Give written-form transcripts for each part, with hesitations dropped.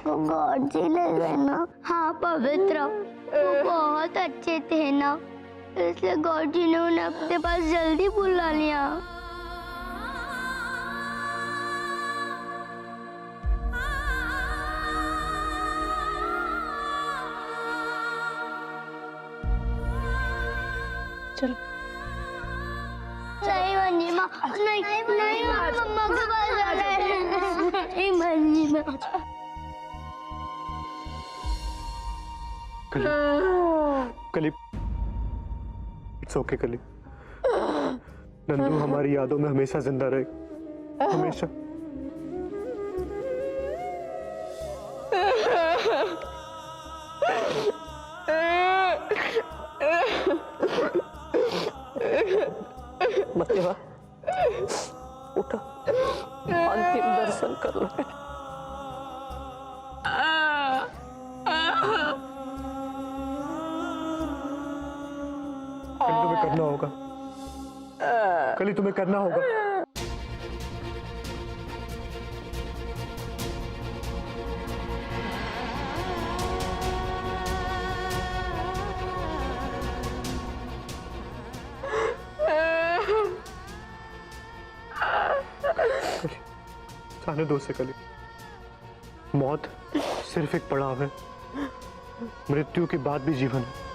को गॉड जी लगे ना। हाँ पवित्र, वो बहुत अच्छे थे ना, इसलिए गॉड जी ने उन्हें अपने पास जल्दी बुला लिया। चलो। नहीं मंजी माँ, नहीं नहीं, मम्मा के पास जाना है। नहीं मंजी माँ। कली, इट्स ओके कली। नंदू हमारी यादों में हमेशा जिंदा रहे, हमेशा। मतेवा, उठो, अंतिम दर्शन कर लो। तुम्हें करना होगा, कली तुम्हें करना होगा। जाने दो से कली, मौत सिर्फ एक पड़ाव है, मृत्यु के बाद भी जीवन है।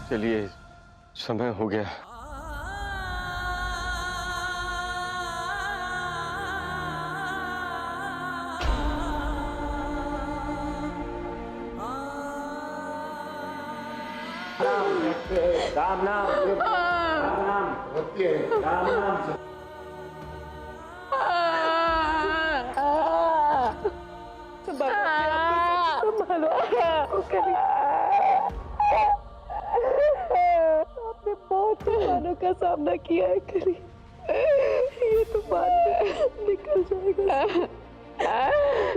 चलिए, समय हो गया। राम नाम, राम नाम होती है, राम नाम। आपने बहुत तूफानों का सामना किया है करी, ये तूफान निकल जाएगा।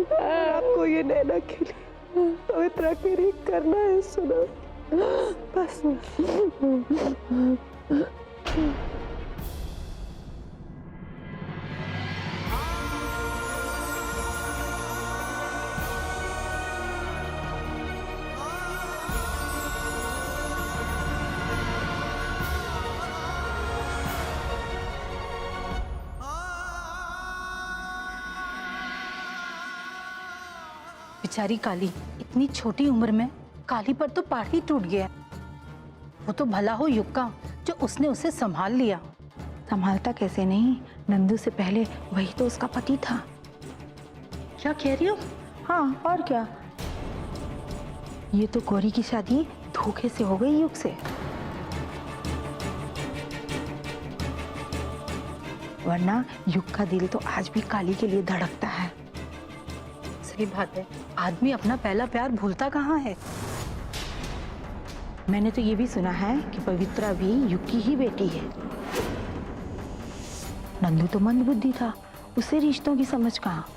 और आपको ये नैना के लिए पवित्रा के लिए करना है, सुना? बस बेचारी काली, इतनी छोटी उम्र में काली पर तो पहाड़ ही टूट गया। वो तो भला हो युक्का जो उसने उसे संभाल लिया। संभालता कैसे नहीं, नंदू से पहले वही तो उसका पति था। क्या कह रही हो? हाँ और क्या, ये तो गौरी की शादी धोखे से हो गई युग से, वरना युग का दिल तो आज भी काली के लिए धड़कता है। सही बात है, आदमी अपना पहला प्यार भूलता कहाँ है। मैंने तो ये भी सुना है कि पवित्रा भी युग की ही बेटी है। नंदू तो मंदबुद्धि था, उसे रिश्तों की समझ कहाँ।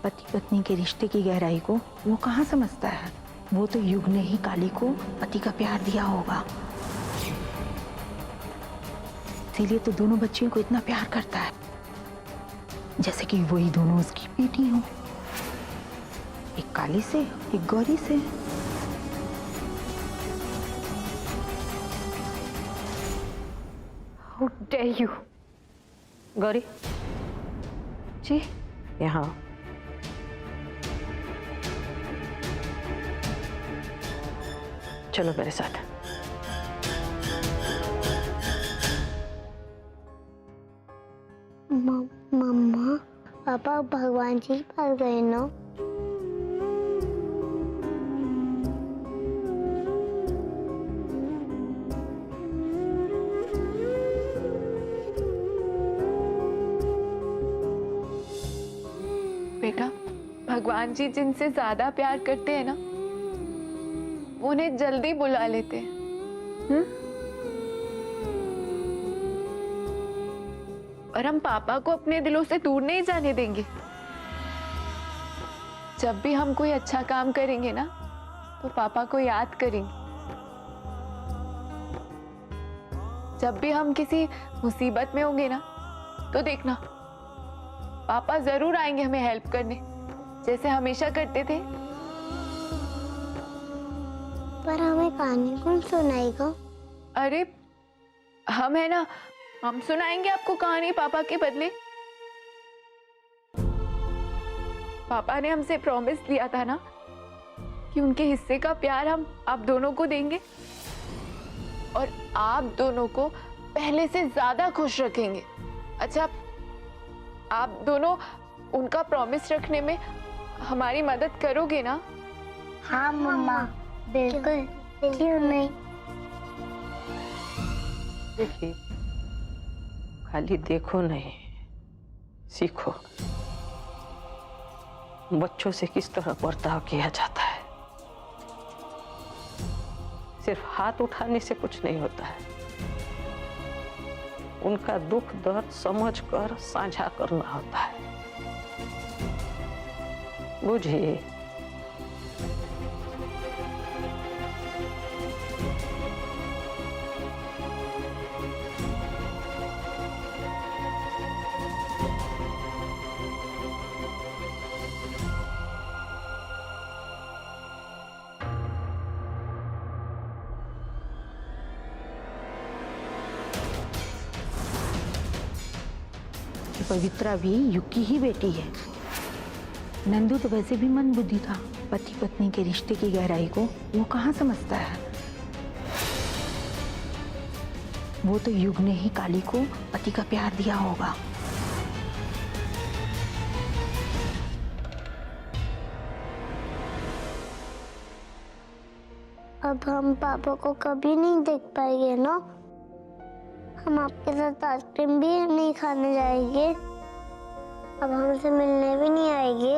पति पत्नी के रिश्ते की गहराई को वो कहाँ समझता है। वो तो युग ने ही काली को पति का प्यार दिया होगा, इसीलिए तो दोनों बच्चियों को इतना प्यार करता है, जैसे कि वही दोनों उसकी बेटी हो, एक काली से एक गौरी से। How dare you? गौरी जी, यहाँ चलो मेरे साथ। मम्मा, पापा भगवान जी के पास गए ना? बेटा, भगवान जी जिनसे ज्यादा प्यार करते हैं ना, वो उन्हें जल्दी बुला लेते हैं। और हम पापा को अपने दिलों से दूर नहीं जाने देंगे। जब भी हम कोई अच्छा काम करेंगे ना, तो पापा को याद करेंगे। जब भी हम किसी मुसीबत में होंगे ना, तो देखना पापा जरूर आएंगे हमें हेल्प करने, जैसे हमेशा करते थे। पर हमें कहानी कौन सुनाएगा? अरे हम है ना, हम सुनाएंगे आपको कहानी पापा के बदले। पापा ने हमसे प्रॉमिस लिया था ना कि उनके हिस्से का प्यार हम आप दोनों को देंगे, और आप दोनों को पहले से ज्यादा खुश रखेंगे। अच्छा, आप दोनों उनका प्रॉमिस रखने में हमारी मदद करोगे ना? हाँ मम्मा, बिल्कुल, क्यों नहीं। देखिए, खाली देखो नहीं, सीखो बच्चों से किस तरह बर्ताव किया जाता है। सिर्फ हाथ उठाने से कुछ नहीं होता है, उनका दुख दर्द समझकर साझा करना होता है। बुझिए। पवित्रा भी युग की ही बेटी है। नंदू तो वैसे भी मंदबुद्धि था, पति पत्नी के रिश्ते की गहराई को वो कहाँ समझता है। वो तो युग ने ही काली को पति का प्यार दिया होगा। अब हम पापा को कभी नहीं देख पाएंगे ना। हम आपके साथ आइसक्रीम भी नहीं खाने जाएंगे, अब हमसे मिलने भी नहीं आएंगे।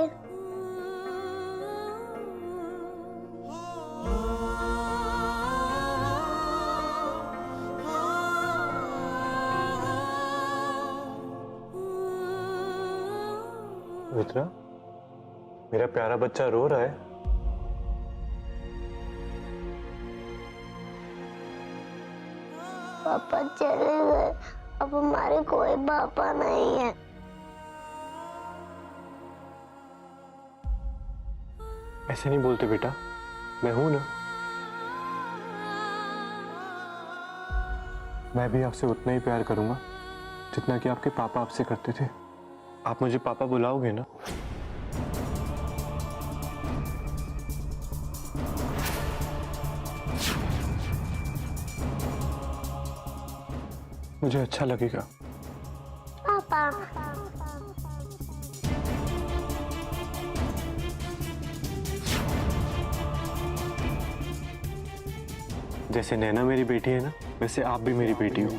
पवित्रा, मेरा प्यारा बच्चा रो रहा है। पापा चले गए, अब हमारे कोई पापा नहीं है। ऐसे नहीं बोलते बेटा, मैं हूं ना। मैं भी आपसे उतना ही प्यार करूंगा जितना कि आपके पापा आपसे करते थे। आप मुझे पापा बुलाओगे ना? मुझे अच्छा लगेगा। पापा जैसे नैना मेरी बेटी है ना, वैसे आप भी मेरी बेटी हो।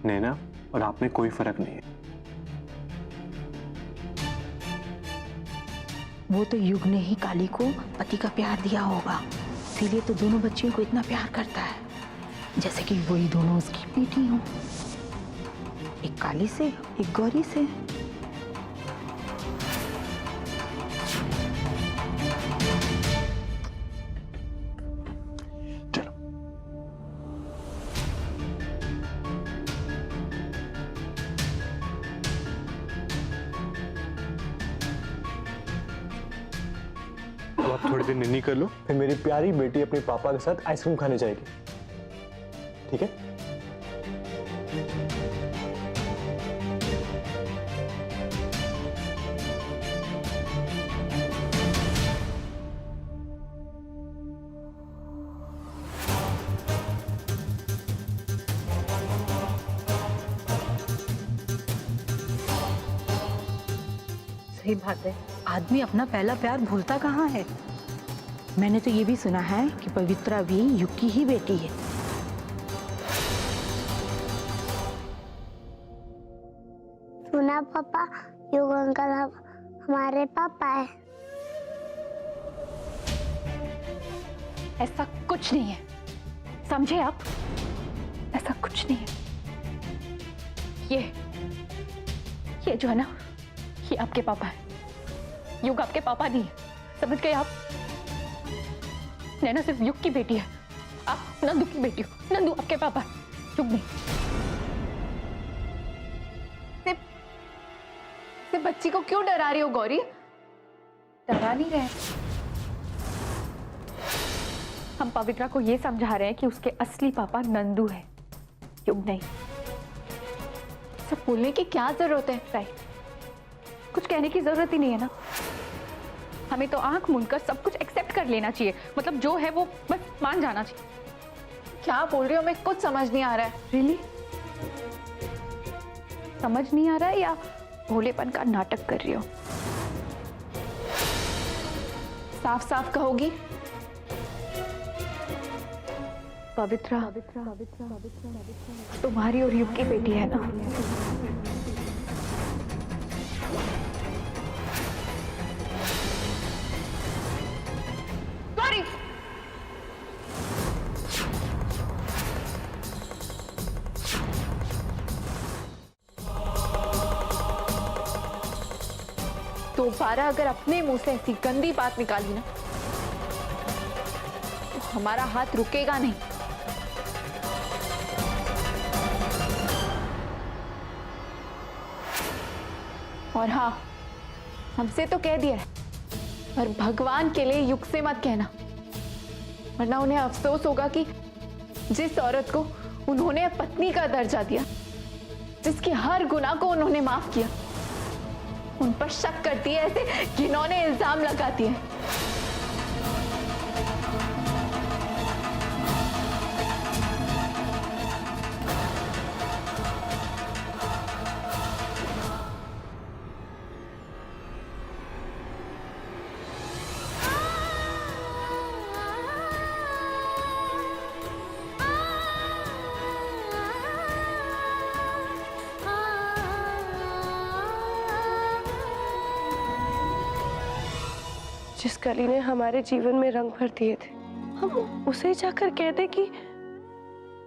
नैना और आप में कोई फर्क नहीं है। वो तो युग ने ही काली को पति का प्यार दिया होगा, इसीलिए तो दोनों बच्चियों को इतना प्यार करता है, जैसे कि वही दोनों उसकी बेटी हो, एक काली से एक गौरी से। चलो तो आप थोड़ी देर निन्नी कर लो, फिर मेरी प्यारी बेटी अपने पापा के साथ आइसक्रीम खाने जाएगी, ठीक है? सही बात है, आदमी अपना पहला प्यार भूलता कहाँ है। मैंने तो ये भी सुना है कि पवित्रा भी युग की ही बेटी है। सुना पापा, युग अंकल हमारे पापा है। ऐसा कुछ नहीं है, समझे आप? ऐसा कुछ नहीं है। ये जो है ना, ये आपके पापा है। युग आपके पापा नहीं है, समझ गए आप? नैना सिर्फ युग की बेटी है, आप नंदू की बेटी हो। नंदू आपके पापा है, युग नहीं। सिर्फ बच्ची को क्यों डरा रही हो गौरी? डरा नहीं रहे, हम पवित्रा को ये समझा रहे हैं कि उसके असली पापा नंदू है, युग नहीं। सब बोलने की क्या जरूरत है? राइट, कुछ कहने की जरूरत ही नहीं है ना। हमें तो आंख मूंदकर सब कुछ एक्सेप्ट कर लेना चाहिए, मतलब जो है वो बस मान जाना चाहिए। क्या बोल रही हो? हमें कुछ समझ नहीं आ रहा है। रियली समझ नहीं आ रहा है या भोलेपन का नाटक कर रही हो? साफ साफ कहोगी? पवित्रा तुम्हारी और युग की बेटी है ना? गौरी, दोबारा अगर अपने मुंह से ऐसी गंदी बात निकाली ना, तो हमारा हाथ रुकेगा नहीं। और हाँ, हमसे तो कह दिया है, पर भगवान के लिए युग से मत कहना, वरना उन्हें अफसोस होगा कि जिस औरत को उन्होंने पत्नी का दर्जा दिया, जिसके हर गुनाह को उन्होंने माफ किया, उन पर शक करती है, ऐसे घिनौने इल्जाम लगाती है। जिस कली ने हमारे जीवन में रंग भर दिए थे, हम उसे जाकर कह दे कि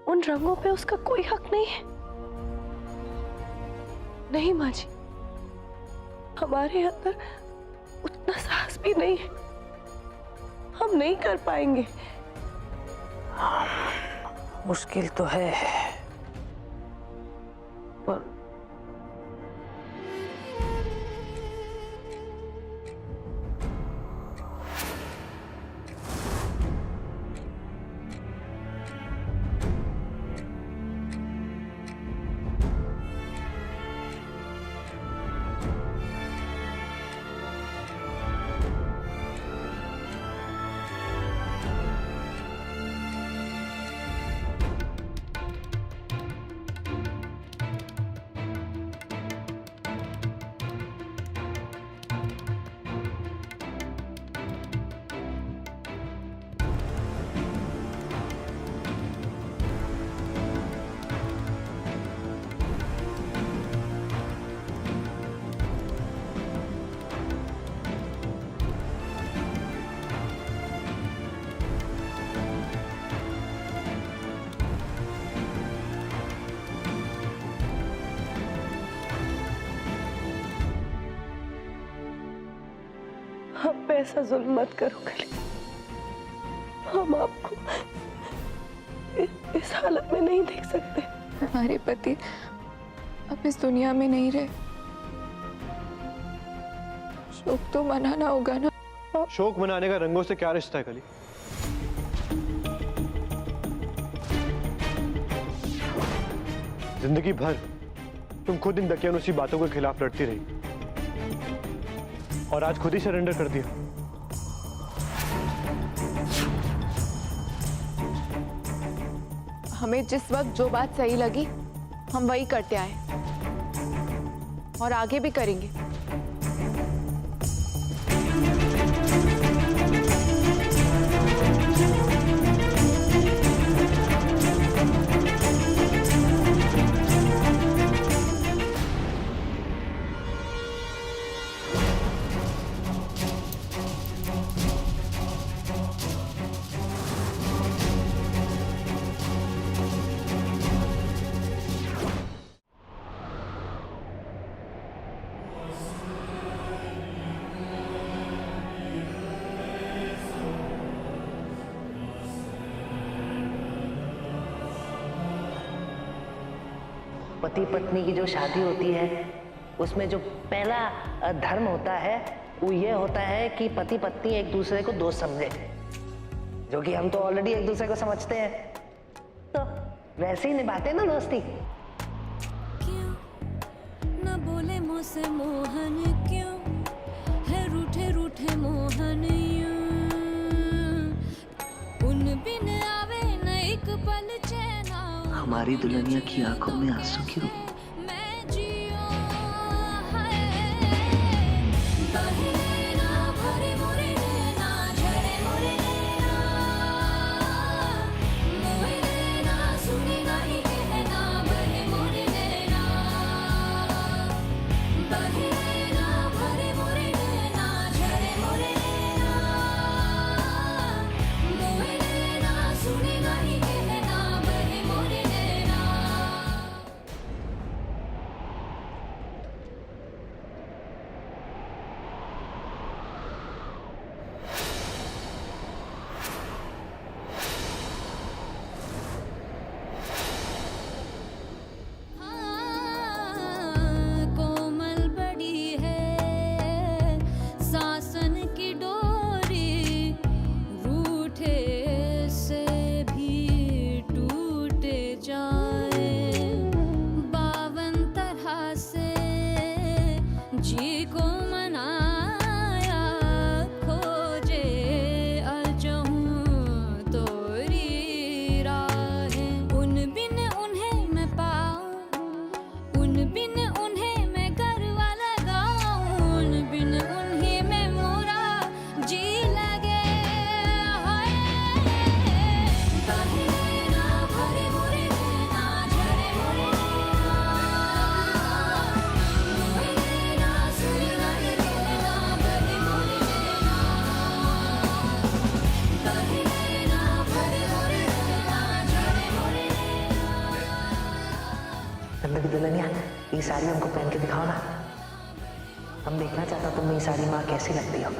उन रंगों पे उसका कोई हक नहीं है। नहीं माँ जी, हमारे अंदर उतना साहस भी नहीं है, हम नहीं कर पाएंगे। मुश्किल तो है, पर हम पे ऐसा जुल्म मत करो कली, हम आपको इस हालत में नहीं देख सकते। हमारे पति अब इस दुनिया में नहीं रहे, शोक तो मनाना होगा ना। शोक मनाने का रंगों से क्या रिश्ता है कली? जिंदगी भर तुम खुद इन दकियानुसी बातों के खिलाफ लड़ती रही और आज खुद ही सरेंडर कर दिया। हमें जिस वक्त जो बात सही लगी हम वही करते आए और आगे भी करेंगे। पति पत्नी की जो शादी होती है उसमें जो पहला धर्म होता है वो ये होता है कि पति पत्नी एक दूसरे को दोस्त समझे, जो कि हम तो ऑलरेडी एक दूसरे को समझते हैं, तो वैसे ही निभाते हैं ना दोस्ती। क्यों न बोले मुझसे मोहन, क्यों है रूठे रूठे मोहन यूं, उन बिन आवे न एक पल चैन। हमारी दुल्हनिया की आंखों में आंसू क्यों? मैं जियो है बहे ना भरे मोरे ना झरे मोरे ना, मोरे ना सुनी नहीं कहना बहे मोरे ना, बहे ना भरे मोरे ना झरे मोरे ना, मोरे ना सुनी नहीं कहना बहे मोरे ना। साड़ी हमको पहन के दिखाओ ना, हम देखना चाहता तुम ये साड़ी माँ कैसी लगती हो।